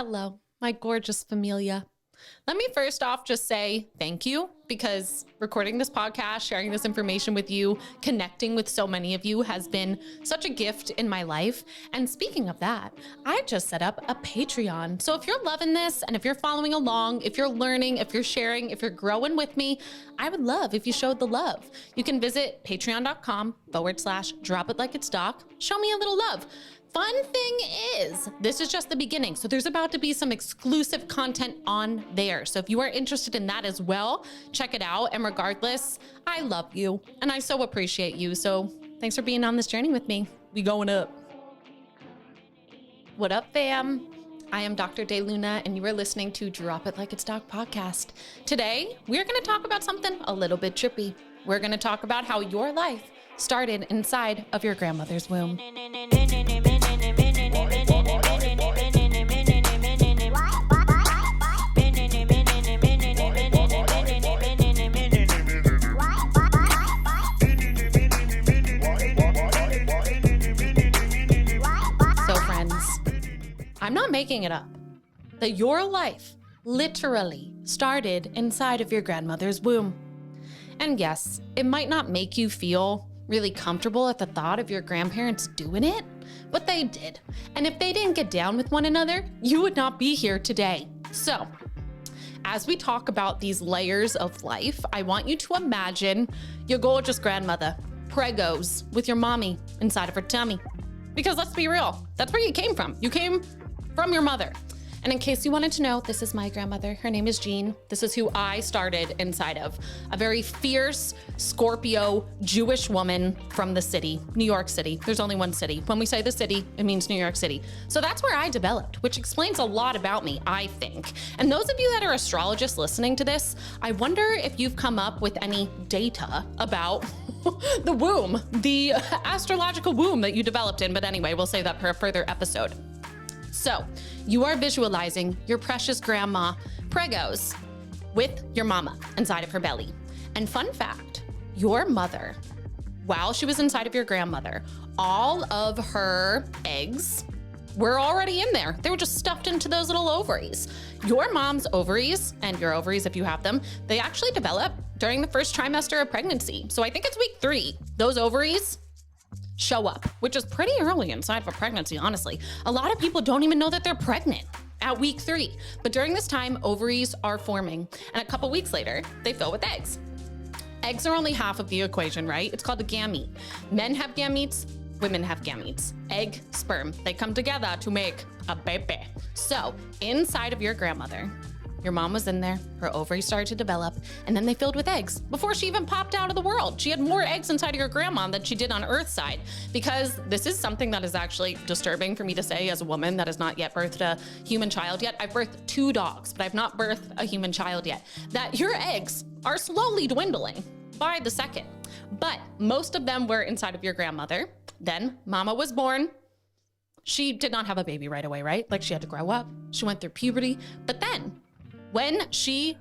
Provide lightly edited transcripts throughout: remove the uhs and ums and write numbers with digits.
Hello, my gorgeous familia. Let me first off just say thank you, because recording this podcast, sharing this information with you, connecting with so many of you has been such a gift in my life. And speaking of that, I just set up a Patreon. So if you're loving this and if you're following along, if you're learning, if you're sharing, if you're growing with me, I would love if you showed the love. You can visit patreon.com/dropitlikeitsdoc. Show me a little love. Fun thing is, this is just the beginning. So there's about to be some exclusive content on there. So if you are interested in that as well, check it out. And regardless, I love you and I so appreciate you. So thanks for being on this journey with me. We going up. What up, fam? I am Dr. De Luna and you are listening to Drop It Like It's Doc podcast. Today, we're gonna talk about something a little bit trippy. We're gonna talk about how your life started inside of your grandmother's womb. So friends, I'm not making it up. That your life literally started inside of your grandmother's womb. And yes, it might not make you feel really comfortable at the thought of your grandparents doing it, but they did. And if they didn't get down with one another, you would not be here today. So, as we talk about these layers of life, I want you to imagine your gorgeous grandmother, pregos, with your mommy inside of her tummy. Because let's be real, that's where you came from. You came from your mother. And in case you wanted to know, this is my grandmother. Her name is Jean. This is who I started inside of. A very fierce Scorpio Jewish woman from the city, New York City. There's only one city. When we say the city, it means New York City. So that's where I developed, which explains a lot about me, I think. And those of you that are astrologists listening to this, I wonder if you've come up with any data about the womb, the astrological womb that you developed in. But anyway, we'll save that for a further episode. So you are visualizing your precious grandma, pregos, with your mama inside of her belly. And fun fact, your mother, while she was inside of your grandmother, all of her eggs were already in there. They were just stuffed into those little ovaries. Your mom's ovaries, and your ovaries if you have them, they actually develop during the first trimester of pregnancy. So I think it's week 3. Those ovaries show up, which is pretty early inside of a pregnancy, honestly. A lot of people don't even know that they're pregnant at week 3. But during this time, ovaries are forming. And a couple weeks later, they fill with eggs. Eggs are only half of the equation, right? It's called a gamete. Men have gametes, women have gametes. Egg, sperm, they come together to make a baby. So inside of your grandmother, your mom was in there, her ovaries started to develop, and then they filled with eggs before she even popped out of the world. She had more eggs inside of your grandma than she did on Earth's side, because this is something that is actually disturbing for me to say as a woman that has not yet birthed a human child yet. I've birthed 2 dogs, but I've not birthed a human child yet. That your eggs are slowly dwindling by the second, but most of them were inside of your grandmother. Then mama was born. She did not have a baby right away, right? Like she had to grow up. She went through puberty, but then when she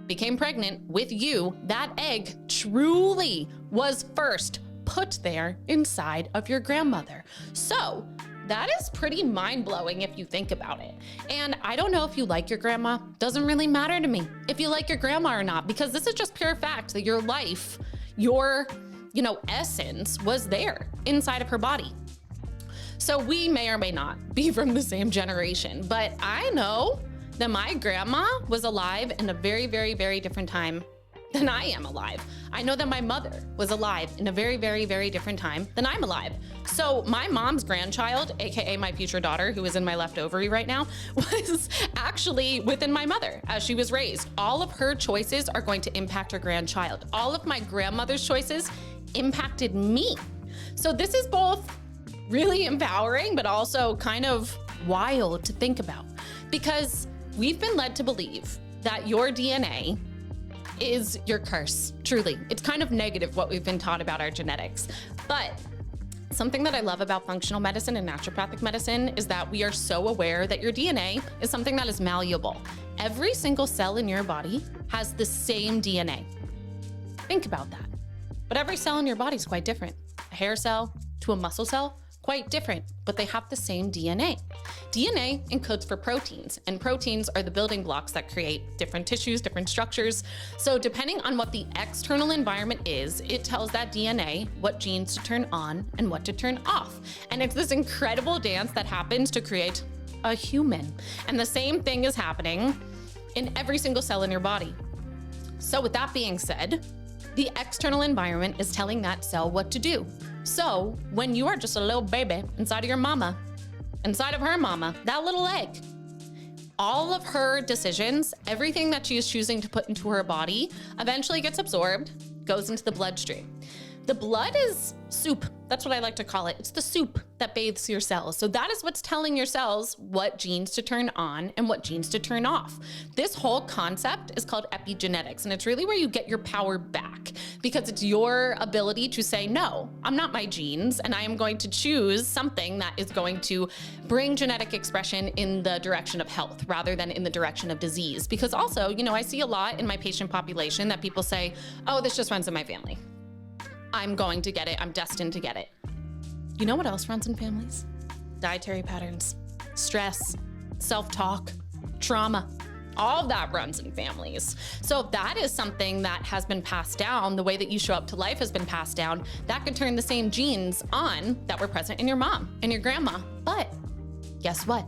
became pregnant with you, that egg truly was first put there inside of your grandmother. So that is pretty mind-blowing if you think about it. And I don't know if you like your grandma. Doesn't really matter to me if you like your grandma or not, because this is just pure fact that your life, your, essence was there inside of her body. So we may or may not be from the same generation, but I know that my grandma was alive in a very, very, very different time than I am alive. I know that my mother was alive in a very, very, very different time than I'm alive. So my mom's grandchild, AKA my future daughter, who is in my left ovary right now, was actually within my mother as she was raised. All of her choices are going to impact her grandchild. All of my grandmother's choices impacted me. So this is both really empowering, but also kind of wild to think about, because we've been led to believe that your DNA is your curse, truly. It's kind of negative what we've been taught about our genetics. But something that I love about functional medicine and naturopathic medicine is that we are so aware that your DNA is something that is malleable. Every single cell in your body has the same DNA. Think about that. But every cell in your body is quite different. A hair cell to a muscle cell, quite different, but they have the same DNA. DNA encodes for proteins, and proteins are the building blocks that create different tissues, different structures. So depending on what the external environment is, it tells that DNA what genes to turn on and what to turn off. And it's this incredible dance that happens to create a human. And the same thing is happening in every single cell in your body. So with that being said, the external environment is telling that cell what to do. So when you are just a little baby inside of your mama, inside of her mama, that little egg, all of her decisions, everything that she is choosing to put into her body eventually gets absorbed, goes into the bloodstream. The blood is soup. That's what I like to call it. It's the soup that bathes your cells. So that is what's telling your cells what genes to turn on and what genes to turn off. This whole concept is called epigenetics, and it's really where you get your power back, because it's your ability to say, no, I'm not my genes, and I am going to choose something that is going to bring genetic expression in the direction of health rather than in the direction of disease. Because also, I see a lot in my patient population that people say, oh, this just runs in my family. I'm going to get it. I'm destined to get it. You know what else runs in families? Dietary patterns, stress, self-talk, trauma. All of that runs in families. So if that is something that has been passed down, the way that you show up to life has been passed down, that can turn the same genes on that were present in your mom and your grandma. But guess what?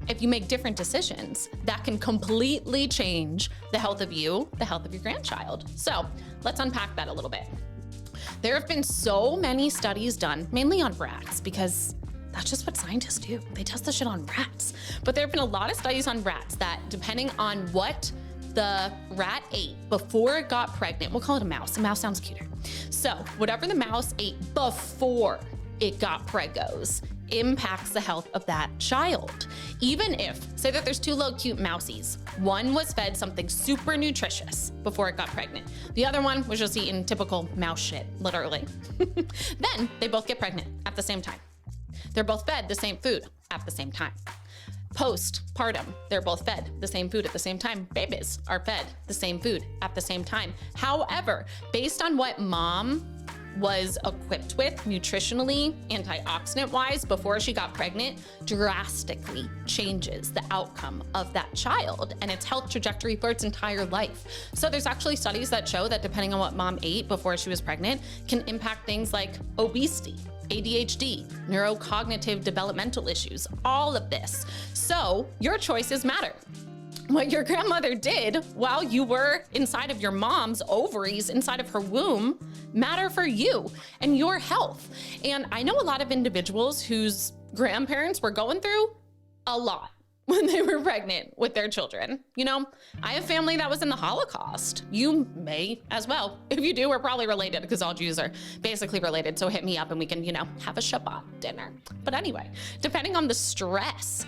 If you make different decisions, that can completely change the health of you, the health of your grandchild. So let's unpack that a little bit. There have been so many studies done, mainly on rats, because that's just what scientists do. They test the shit on rats. But there have been a lot of studies on rats that, depending on what the rat ate before it got pregnant, we'll call it a mouse. A mouse sounds cuter. So whatever the mouse ate before it got pregos impacts the health of that child. Even if, say that there's two little cute mousies. One was fed something super nutritious before it got pregnant. The other one was just eating typical mouse shit, literally. Then they both get pregnant at the same time. They're both fed the same food at the same time. Postpartum, they're both fed the same food at the same time. Babies are fed the same food at the same time. However, based on what mom was equipped with nutritionally, antioxidant-wise, before she got pregnant, drastically changes the outcome of that child and its health trajectory for its entire life. So there's actually studies that show that depending on what mom ate before she was pregnant can impact things like obesity, ADHD, neurocognitive developmental issues, all of this. So your choices matter. What your grandmother did while you were inside of your mom's ovaries, inside of her womb, matter for you and your health. And I know a lot of individuals whose grandparents were going through a lot when they were pregnant with their children. I have family that was in the Holocaust. You may as well. If you do, we're probably related, because all Jews are basically related. So hit me up and we can, have a Shabbat dinner. But anyway, depending on the stress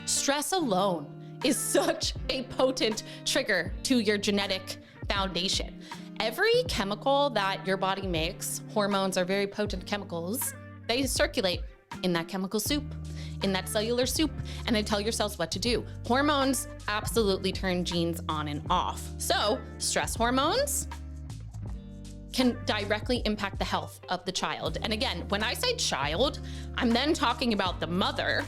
alone is such a potent trigger to your genetic foundation. Every chemical that your body makes, hormones are very potent chemicals, they circulate in that chemical soup, in that cellular soup, and they tell your cells what to do. Hormones absolutely turn genes on and off. So stress hormones can directly impact the health of the child. And again, when I say child, I'm then talking about the mother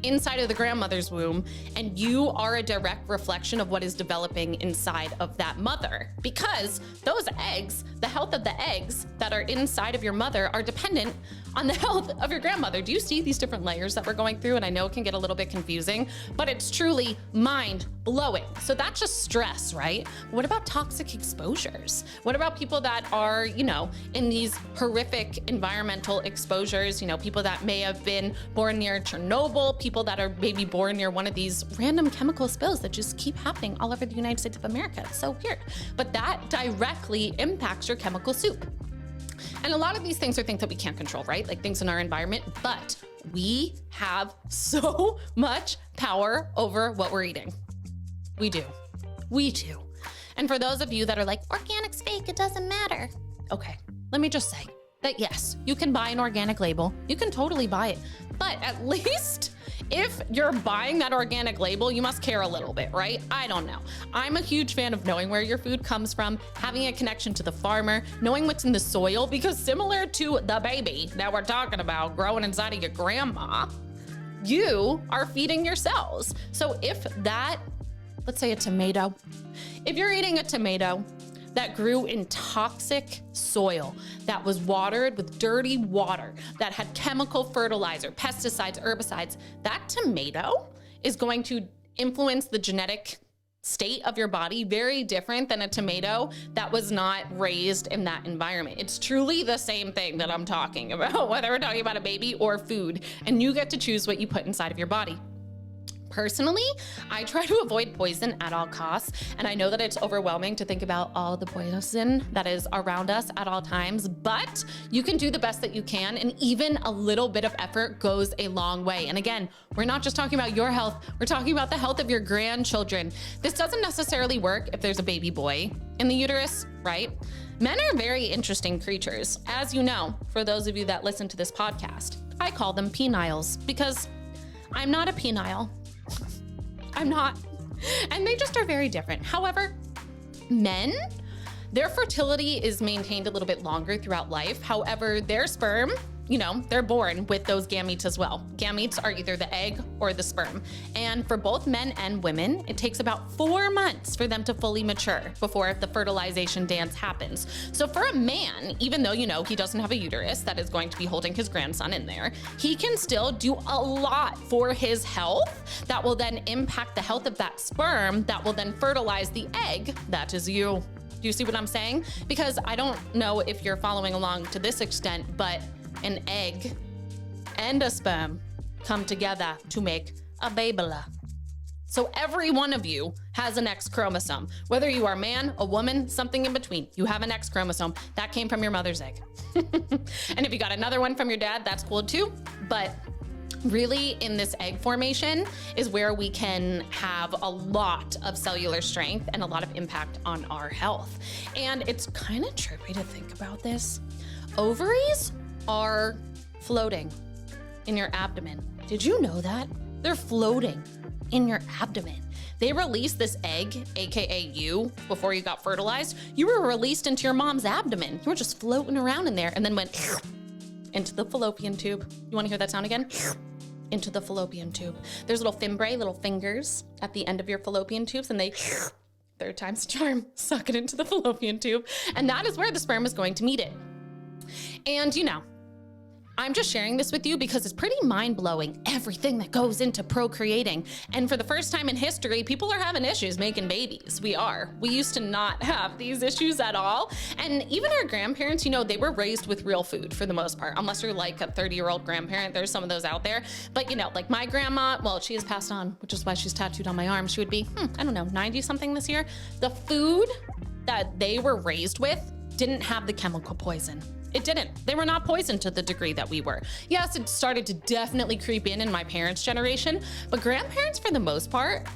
inside of the grandmother's womb, and you are a direct reflection of what is developing inside of that mother. Because those eggs, the health of the eggs that are inside of your mother are dependent on the health of your grandmother. Do you see these different layers that we're going through? And I know it can get a little bit confusing, but it's truly mind-blowing. So that's just stress, right? What about toxic exposures? What about people that are, in these horrific environmental exposures, people that may have been born near Chernobyl, people that are maybe born near one of these random chemical spills that just keep happening all over the United States of America. It's so weird. But that directly impacts your chemical soup. And a lot of these things are things that we can't control, right? Like things in our environment, but we have so much power over what we're eating. We do. And for those of you that are like, organic's fake, it doesn't matter. Okay, let me just say that yes, you can buy an organic label. You can totally buy it, but at least if you're buying that organic label, you must care a little bit, right? I don't know. I'm a huge fan of knowing where your food comes from, having a connection to the farmer, knowing what's in the soil, because similar to the baby that we're talking about growing inside of your grandma, you are feeding your cells. So if that, let's say a tomato, if you're eating a tomato that grew in toxic soil, that was watered with dirty water, that had chemical fertilizer, pesticides, herbicides, that tomato is going to influence the genetic state of your body very different than a tomato that was not raised in that environment. It's truly the same thing that I'm talking about, whether we're talking about a baby or food, and you get to choose what you put inside of your body. Personally, I try to avoid poison at all costs, and I know that it's overwhelming to think about all the poison that is around us at all times, but you can do the best that you can, and even a little bit of effort goes a long way. And again, we're not just talking about your health, we're talking about the health of your grandchildren. This doesn't necessarily work if there's a baby boy in the uterus, right? Men are very interesting creatures. As you know, for those of you that listen to this podcast, I call them peniles because I'm not a penile. I'm not. And they just are very different. However, men, their fertility is maintained a little bit longer throughout life. However, their sperm, they're born with those gametes as well. Gametes are either the egg or the sperm. And for both men and women, it takes about 4 months for them to fully mature before the fertilization dance happens. So for a man, even though, he doesn't have a uterus that is going to be holding his grandson in there, he can still do a lot for his health that will then impact the health of that sperm that will then fertilize the egg that is you. Do you see what I'm saying? Because I don't know if you're following along to this extent, but an egg and a sperm come together to make a babala. So every one of you has an X chromosome. Whether you are a man, a woman, something in between, you have an X chromosome. That came from your mother's egg. And if you got another one from your dad, that's cool too. But really, in this egg formation is where we can have a lot of cellular strength and a lot of impact on our health. And it's kind of trippy to think about this. Ovaries are floating in your abdomen. Did you know that? They're floating in your abdomen. They released this egg, AKA you, before you got fertilized. You were released into your mom's abdomen. You were just floating around in there and then went into the fallopian tube. You want to hear that sound again? Into the fallopian tube. There's little fimbriae, little fingers at the end of your fallopian tubes, and they, third time's a charm, suck it into the fallopian tube. And that is where the sperm is going to meet it. And I'm just sharing this with you because it's pretty mind-blowing, everything that goes into procreating. And for the first time in history, people are having issues making babies. We used to not have these issues at all. And even our grandparents, they were raised with real food for the most part, unless you're like a 30-year-old grandparent. There's some of those out there. But like my grandma, well, she has passed on, which is why she's tattooed on my arm. She would be, 90 something this year. The food that they were raised with didn't have the chemical poison. It didn't. They were not poisoned to the degree that we were. Yes, it started to definitely creep in my parents' generation, but grandparents, for the most part,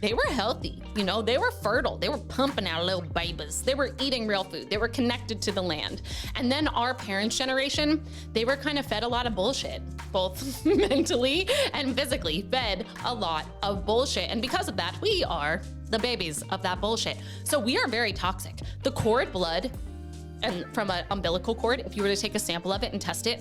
they were healthy. They were fertile. They were pumping out little babies. They were eating real food. They were connected to the land. And then our parents' generation, they were kind of fed a lot of bullshit, both mentally and physically fed a lot of bullshit. And because of that, we are the babies of that bullshit. So we are very toxic. The cord blood, and from an umbilical cord, if you were to take a sample of it and test it,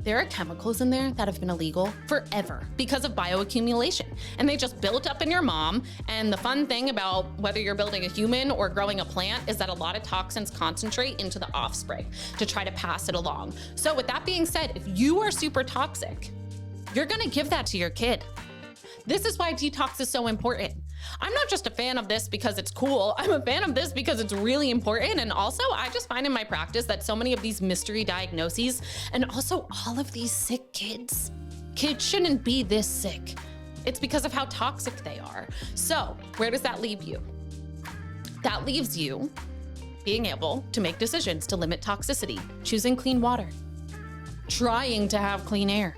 there are chemicals in there that have been illegal forever because of bioaccumulation. And they just built up in your mom. And the fun thing about whether you're building a human or growing a plant is that a lot of toxins concentrate into the offspring to try to pass it along. So with that being said, if you are super toxic, you're gonna give that to your kid. This is why detox is so important. I'm not just a fan of this because it's cool. I'm a fan of this because it's really important. And also, I just find in my practice that so many of these mystery diagnoses and also all of these sick kids shouldn't be this sick. It's because of how toxic they are. So where does that leave you? That leaves you being able to make decisions to limit toxicity, choosing clean water, trying to have clean air.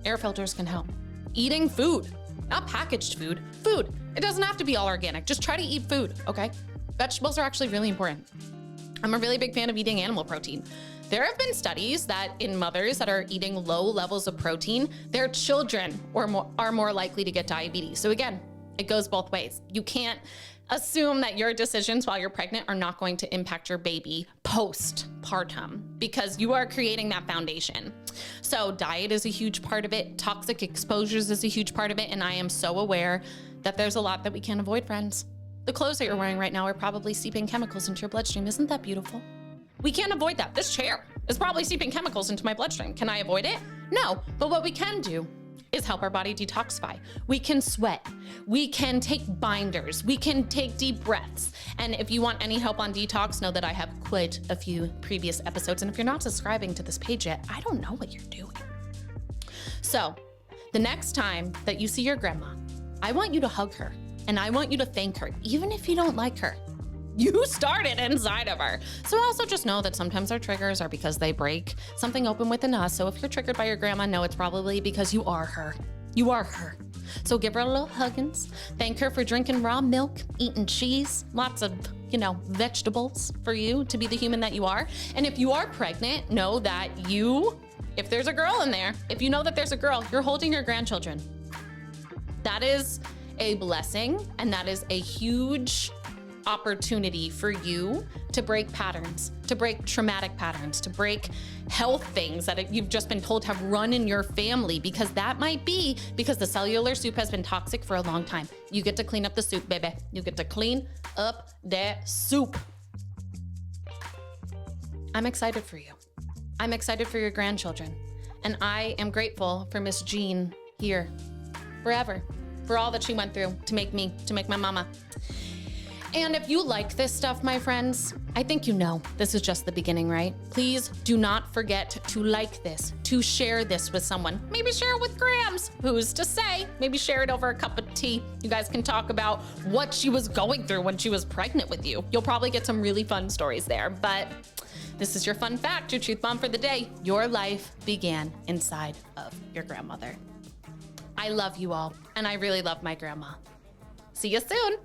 Air filters can help. Eating food, not packaged food, food. It doesn't have to be all organic. Just try to eat food, okay? Vegetables are actually really important. I'm a really big fan of eating animal protein. There have been studies that in mothers that are eating low levels of protein, their children are more likely to get diabetes. So again, it goes both ways. You can't assume that your decisions while you're pregnant are not going to impact your baby postpartum, because you are creating that foundation. So diet is a huge part of it. Toxic exposures is a huge part of it. And I am so aware that there's a lot that we can't avoid, friends. The clothes that you're wearing right now are probably seeping chemicals into your bloodstream. Isn't that beautiful? We can't avoid that. This chair is probably seeping chemicals into my bloodstream. Can I avoid it? No. But what we can do is help our body detoxify. We can sweat. We can take binders. We can take deep breaths. And if you want any help on detox, know that I have quite a few previous episodes. And if you're not subscribing to this page yet, I don't know what you're doing. So the next time that you see your grandma, I want you to hug her and I want you to thank her, even if you don't like her. You started inside of her. So also just know that sometimes our triggers are because they break something open within us. So if you're triggered by your grandma, know it's probably because you are her. You are her. So give her a little huggins. Thank her for drinking raw milk, eating cheese, lots of, vegetables for you to be the human that you are. And if you are pregnant, know that if there's a girl in there, if you know that there's a girl, you're holding your grandchildren. That is a blessing, and that is a huge opportunity for you to break patterns, to break traumatic patterns, to break health things that you've just been told have run in your family, because that might be because the cellular soup has been toxic for a long time. You get to clean up the soup, baby. You get to clean up that soup. I'm excited for you. I'm excited for your grandchildren. And I am grateful for Miss Jean here forever, for all that she went through to make me, to make my mama. And if you like this stuff, my friends, I think this is just the beginning, right? Please do not forget to like this, to share this with someone. Maybe share it with Grams. Who's to say? Maybe share it over a cup of tea. You guys can talk about what she was going through when she was pregnant with you. You'll probably get some really fun stories there. But this is your fun fact, your truth bomb for the day. Your life began inside of your grandmother. I love you all, and I really love my grandma. See you soon.